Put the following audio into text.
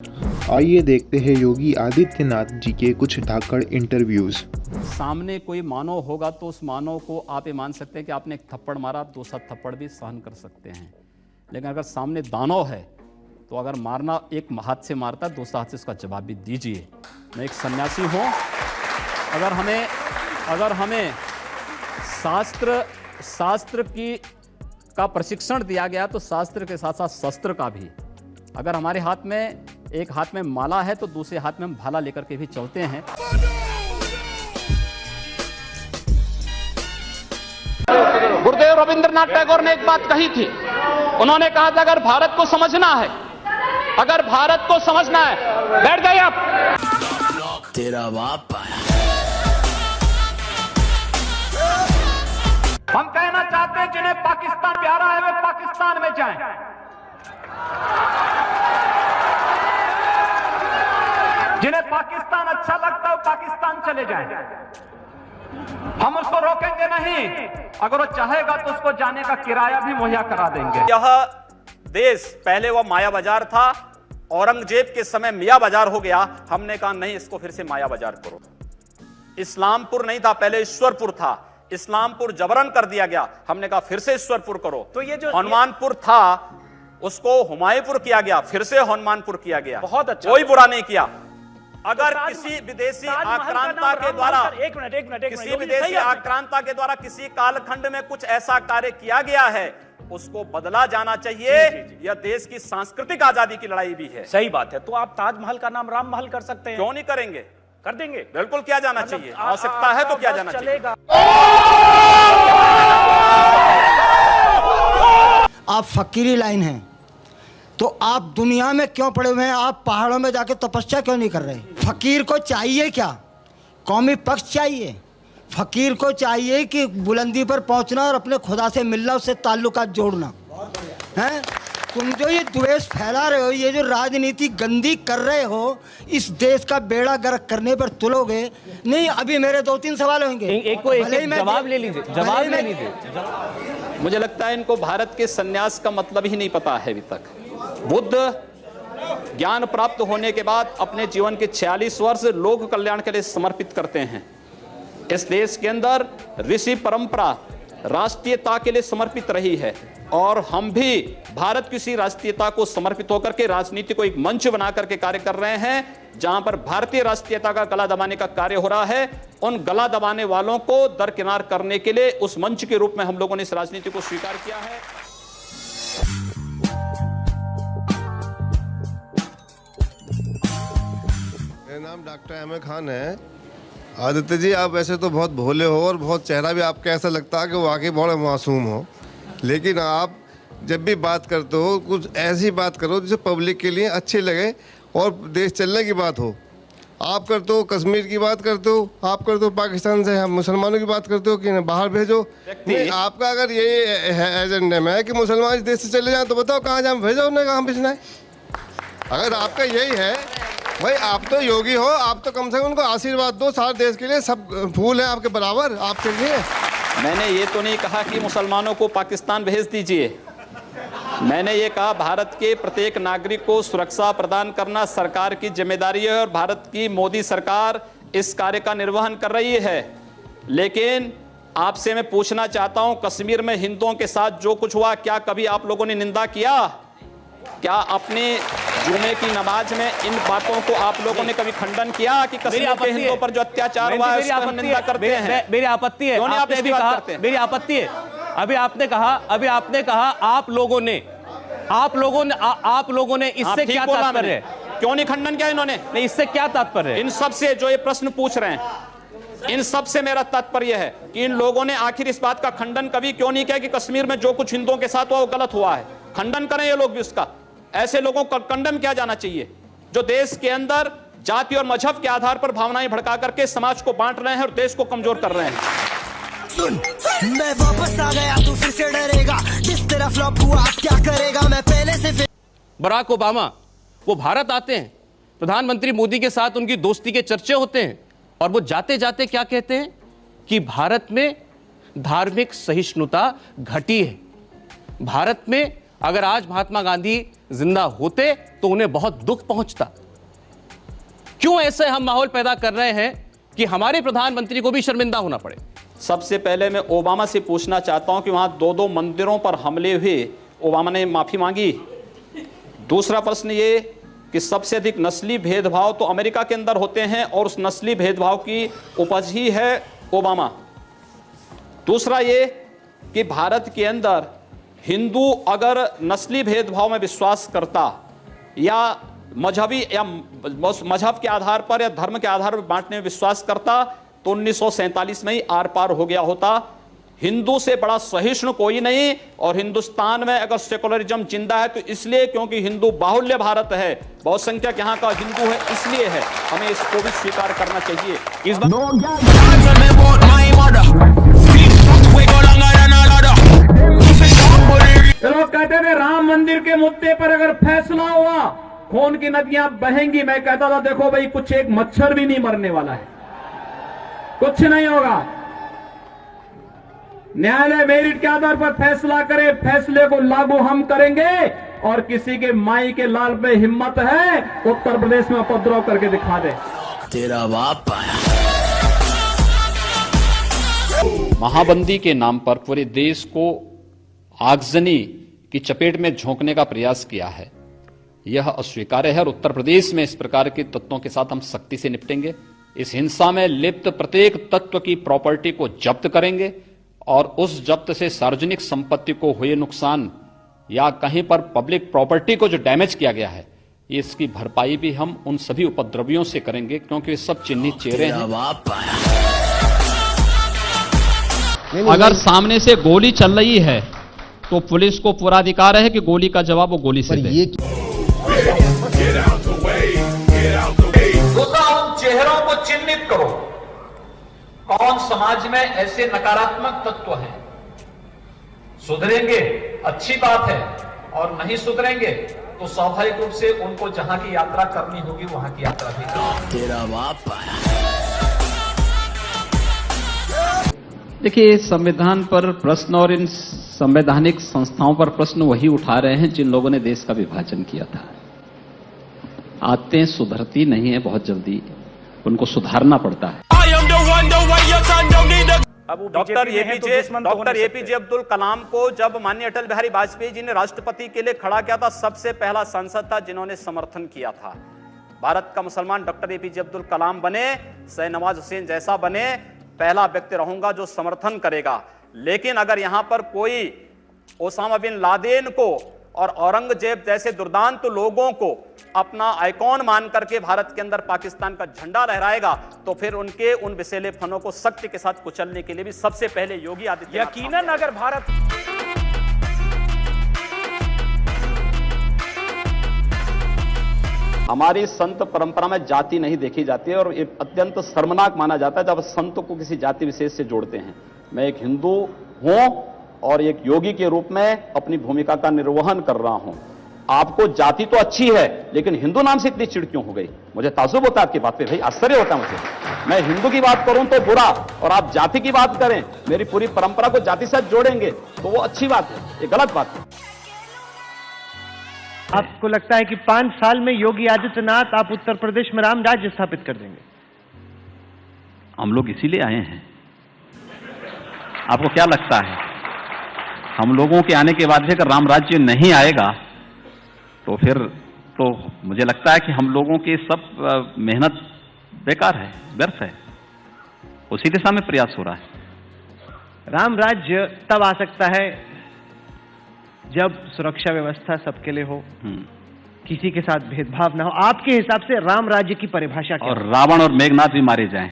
आइए देखते हैं योगी आदित्यनाथ जी के कुछ धाकड़ इंटरव्यूज। सामने कोई मानव होगा तो उस मानव को आप ये मान सकते हैं कि आपने एक थप्पड़ मारा, दूसरा थप्पड़ भी सहन कर सकते हैं। लेकिन अगर सामने दानव है तो अगर मारना एक हाथ से मारता है, दूसरा हाथ से उसका जवाब भी दीजिए। मैं एक सन्यासी हूँ। अगर हमें शास्त्र का प्रशिक्षण दिया गया तो शास्त्र के साथ साथ शस्त्र का भी। अगर हमारे हाथ में एक हाथ में माला है तो दूसरे हाथ में हम भाला लेकर के भी चलते हैं। गुरुदेव रविंद्रनाथ टैगोर ने एक बात कही थी। उन्होंने कहा था अगर भारत को समझना है, बैठ जाइए आप। तेरा बाप आया। हम कहना चाहते हैं जिन्हें पाकिस्तान प्यारा है वे पाकिस्तान में जाएं। जिन्हें पाकिस्तान अच्छा लगता है वो पाकिस्तान चले जाएं। हम उसको रोकेंगे नहीं। अगर वो चाहेगा तो उसको जाने का किराया भी मुहैया करा देंगे। यह देश पहले वो माया बाजार था, औरंगजेब के समय मियां बाजार हो गया। हमने कहा नहीं, इसको फिर से माया बाजार करो। इस्लामपुर नहीं था, पहले ईश्वरपुर था। इस्लामपुर जबरन कर दिया गया, हमने कहा फिर से ईश्वरपुर करो। तो ये जो हनुमानपुर था उसको हुमायूंपुर किया गया, फिर से हनुमानपुर किया गया। बहुत अच्छा, कोई बुरा नहीं किया। अगर किसी विदेशी आक्रांता के द्वारा किसी विदेशी आक्रांता के द्वारा किसी कालखंड में कुछ ऐसा कार्य किया गया है, उसको बदला जाना चाहिए। यह देश की सांस्कृतिक आजादी की लड़ाई भी है। सही बात है। तो आप ताजमहल का नाम राम महल कर सकते हैं। क्यों नहीं करेंगे? कर देंगे, बिल्कुल किया जाना चाहिए। आवश्यकता है तो किया जाना चाहिए। आप फकीरी लाइन हैं तो आप दुनिया में क्यों पड़े हुए हैं? आप पहाड़ों में जाके तपस्या क्यों नहीं कर रहे? फकीर को चाहिए क्या? कौमी पक्ष चाहिए। फकीर को चाहिए कि बुलंदी पर पहुंचना और अपने खुदा से मिलना, उससे ताल्लुकात जोड़ना है। तुम जो ये द्वेष फैला रहे हो, ये जो राजनीति गंदी कर रहे हो, इस देश का बेड़ा गर्क करने पर तुलोगे नहीं। अभी मेरे 2-3 सवाल होंगे, एक जवाब ले लीजिए। मुझे लगता है इनको भारत के सन्यास का मतलब ही नहीं पता है अभी तक। बुद्ध ज्ञान प्राप्त होने के बाद अपने जीवन के 46 वर्ष लोक कल्याण के लिए समर्पित करते हैं। इस देश के अंदर ऋषि परंपरा राष्ट्रीयता के लिए समर्पित रही है और हम भी भारत की इसी राष्ट्रीयता को समर्पित होकर के राजनीति को एक मंच बना करके कार्य कर रहे हैं। जहां पर भारतीय राष्ट्रीयता का गला दबाने का कार्य हो रहा है, उन गला दबाने वालों को दरकिनार करने के लिए उस मंच के रूप में हम लोगों ने इस राजनीति को स्वीकार किया है। मेरा नाम डॉक्टर अहमद खान है। आदित्य जी, आप वैसे तो बहुत भोले हो और बहुत चेहरा भी आपका ऐसा लगता है कि वाकई बहुत मासूम हो, लेकिन आप जब भी बात करते हो कुछ ऐसी बात करो जिसे पब्लिक के लिए अच्छी लगे और देश चलने की बात हो। आप करते हो कश्मीर की बात करते हो, आप करते हो पाकिस्तान से हम मुसलमानों की बात करते हो कि बाहर भेजो। नहीं, आपका अगर ये एजेंडा है कि मुसलमान इस देश से चले जाएं तो बताओ कहाँ जाए भेजो, उन्हें कहाँ भेजना है। अगर आपका यही है भाई, आप तो योगी हो, आप तो कम से कम उनको आशीर्वाद दो। सारे देश के लिए सब फूल है आपके बराबर, आप चलिए। मैंने ये तो नहीं कहा कि मुसलमानों को पाकिस्तान भेज दीजिए। मैंने ये कहा भारत के प्रत्येक नागरिक को सुरक्षा प्रदान करना सरकार की जिम्मेदारी है और भारत की मोदी सरकार इस कार्य का निर्वहन कर रही है। लेकिन आपसे मैं पूछना चाहता हूं, कश्मीर में हिंदुओं के साथ जो कुछ हुआ, क्या कभी आप लोगों ने निंदा किया? क्या अपने जुमे की नमाज में इन बातों को आप लोगों ने कभी खंडन किया कि कश्मीर के हिंदुओं पर जो अत्याचार हुआ है उसकी निंदा करते हैं? मेरी आपत्ति है। आपने भी कहा, मेरी आपत्ति है। अभी आपने कहा आप लोगों ने इससे क्या तात्पर्य है? क्यों नहीं खंडन किया इन्होंने? नहीं, इससे क्या तात्पर्य है? इन सब से जो ये प्रश्न पूछ रहे हैं, इन सब से मेरा तात्पर्य है कि इन लोगों ने आखिर इस बात का खंडन कभी क्यों नहीं किया कि कश्मीर में जो कुछ हिंदुओं के साथ हुआ वो गलत हुआ है? खंडन करें ये लोग भी उसका। ऐसे लोगों को कंडम किया जाना चाहिए जो देश के अंदर जाति और मजहब के आधार पर भावनाएं भड़का करके समाज को बांट रहे हैं और देश को कमजोर कर रहे हैं। सुन, मैं वापस आ गया, तू फिर से डरेगा। जिस तरह फ्लॉप हुआ क्या करेगा? मैं पहले से बराक ओबामा वो भारत आते हैं, प्रधानमंत्री मोदी के साथ उनकी दोस्ती के चर्चे होते हैं और वो जाते जाते क्या कहते हैं कि भारत में धार्मिक सहिष्णुता घटी है, भारत में अगर आज महात्मा गांधी जिंदा होते तो उन्हें बहुत दुख पहुंचता। क्यों ऐसे हम माहौल पैदा कर रहे हैं कि हमारे प्रधानमंत्री को भी शर्मिंदा होना पड़े? सबसे पहले मैं ओबामा से पूछना चाहता हूं कि वहां 2 मंदिरों पर हमले हुए, ओबामा ने माफी मांगी? दूसरा प्रश्न ये कि सबसे अधिक नस्ली भेदभाव तो अमेरिका के अंदर होते हैं और उस नस्ली भेदभाव की उपज ही है ओबामा। दूसरा ये कि भारत के अंदर हिंदू अगर नस्ली भेदभाव में विश्वास करता या मजहबी या मजहब के आधार पर या धर्म के आधार पर बांटने में विश्वास करता तो 1947 में ही आर पार हो गया होता। हिंदू से बड़ा सहिष्णु कोई नहीं, और हिंदुस्तान में अगर सेकुलरिज्म जिंदा है तो इसलिए क्योंकि हिंदू बाहुल्य भारत है, बहुसंख्यक यहाँ का हिंदू है, इसलिए है। हमें इसको भी स्वीकार करना चाहिए। इस लोग कहते थे राम मंदिर के मुद्दे पर अगर फैसला हुआ खून की नदियां बहेंगी। मैं कहता था देखो भाई, कुछ एक मच्छर भी नहीं मरने वाला है, कुछ नहीं होगा। न्यायालय मेरिट के आधार पर फैसला करे, फैसले को लागू हम करेंगे। और किसी के माई के लाल पे हिम्मत है उत्तर प्रदेश में उपद्रव करके दिखा दे। तेरा बाप आया। महाबंदी के नाम पर पूरे देश को आगजनी की चपेट में झोंकने का प्रयास किया है, यह अस्वीकार्य है। और उत्तर प्रदेश में इस प्रकार के तत्वों के साथ हम सख्ती से निपटेंगे। इस हिंसा में लिप्त प्रत्येक तत्व की प्रॉपर्टी को जब्त करेंगे और उस जब्त से सार्वजनिक संपत्ति को हुए नुकसान या कहीं पर पब्लिक प्रॉपर्टी को जो डैमेज किया गया है, इसकी भरपाई भी हम उन सभी उपद्रवियों से करेंगे, क्योंकि सब चिन्हित चेहरे हैं। अगर सामने से गोली चल रही है तो पुलिस को पूरा अधिकार है कि गोली का जवाब वो गोली से दे। उन चेहरों को चिन्हित करो, कौन समाज में ऐसे नकारात्मक तत्व हैं। सुधरेंगे अच्छी बात है, और नहीं सुधरेंगे तो स्वाभाविक रूप से उनको जहां की यात्रा करनी होगी वहां की यात्रा भी करनी। तेरा बाप आया। देखिए, संविधान पर प्रश्न और इन संवैधानिक संस्थाओं पर प्रश्न वही उठा रहे हैं जिन लोगों ने देश का विभाजन किया था। आदतें सुधरती नहीं है बहुत जल्दी, उनको सुधारना पड़ता है। डॉक्टर एपीजे अब्दुल कलाम को जब माननीय अटल बिहारी वाजपेयी जी ने राष्ट्रपति के लिए खड़ा किया था, सबसे पहला सांसद था जिन्होंने समर्थन किया था। भारत का मुसलमान डॉक्टर एपीजे अब्दुल कलाम बने, शाहनवाज हुसैन जैसा बने, पहला व्यक्ति रहूंगा जो समर्थन करेगा। लेकिन अगर यहां पर कोई ओसामा बिन लादेन को और औरंगजेब जैसे दुर्दांत लोगों को अपना आइकॉन मान करके भारत के अंदर पाकिस्तान का झंडा लहराएगा, तो फिर उनके उन विषैले फनों को सख्ती के साथ कुचलने के लिए भी सबसे पहले योगी आदित्यनाथ। यकीनन अगर भारत हमारी संत परंपरा में जाति नहीं देखी जाती है, और ये अत्यंत शर्मनाक माना जाता है जब संत को किसी जाति विशेष से जोड़ते हैं। मैं एक हिंदू हूं और एक योगी के रूप में अपनी भूमिका का निर्वहन कर रहा हूं। आपको जाति तो अच्छी है, लेकिन हिंदू नाम से इतनी चिढ़ क्यों हो गई? मुझे ताज्जुब होता है आपकी बात पे, भाई आश्चर्य होता है मुझे। मैं हिंदू की बात करूं तो बुरा, और आप जाति की बात करें, मेरी पूरी परंपरा को जाति से जोड़ेंगे तो वो अच्छी बात है, ये गलत बात है। आपको लगता है कि 5 साल में योगी आदित्यनाथ आप उत्तर प्रदेश में राम राज्य स्थापित कर देंगे? हम लोग इसीलिए आए हैं। आपको क्या लगता है, हम लोगों के आने के बाद भी अगर राम राज्य नहीं आएगा तो फिर तो मुझे लगता है कि हम लोगों की सब मेहनत बेकार है, व्यर्थ है। उसी दिशा में प्रयास हो रहा है। राम राज्य तब आ सकता है जब सुरक्षा व्यवस्था सबके लिए हो, किसी के साथ भेदभाव ना हो। आपके हिसाब से राम राज्य की परिभाषा क्या है? और रावण और मेघनाथ भी मारे जाएं।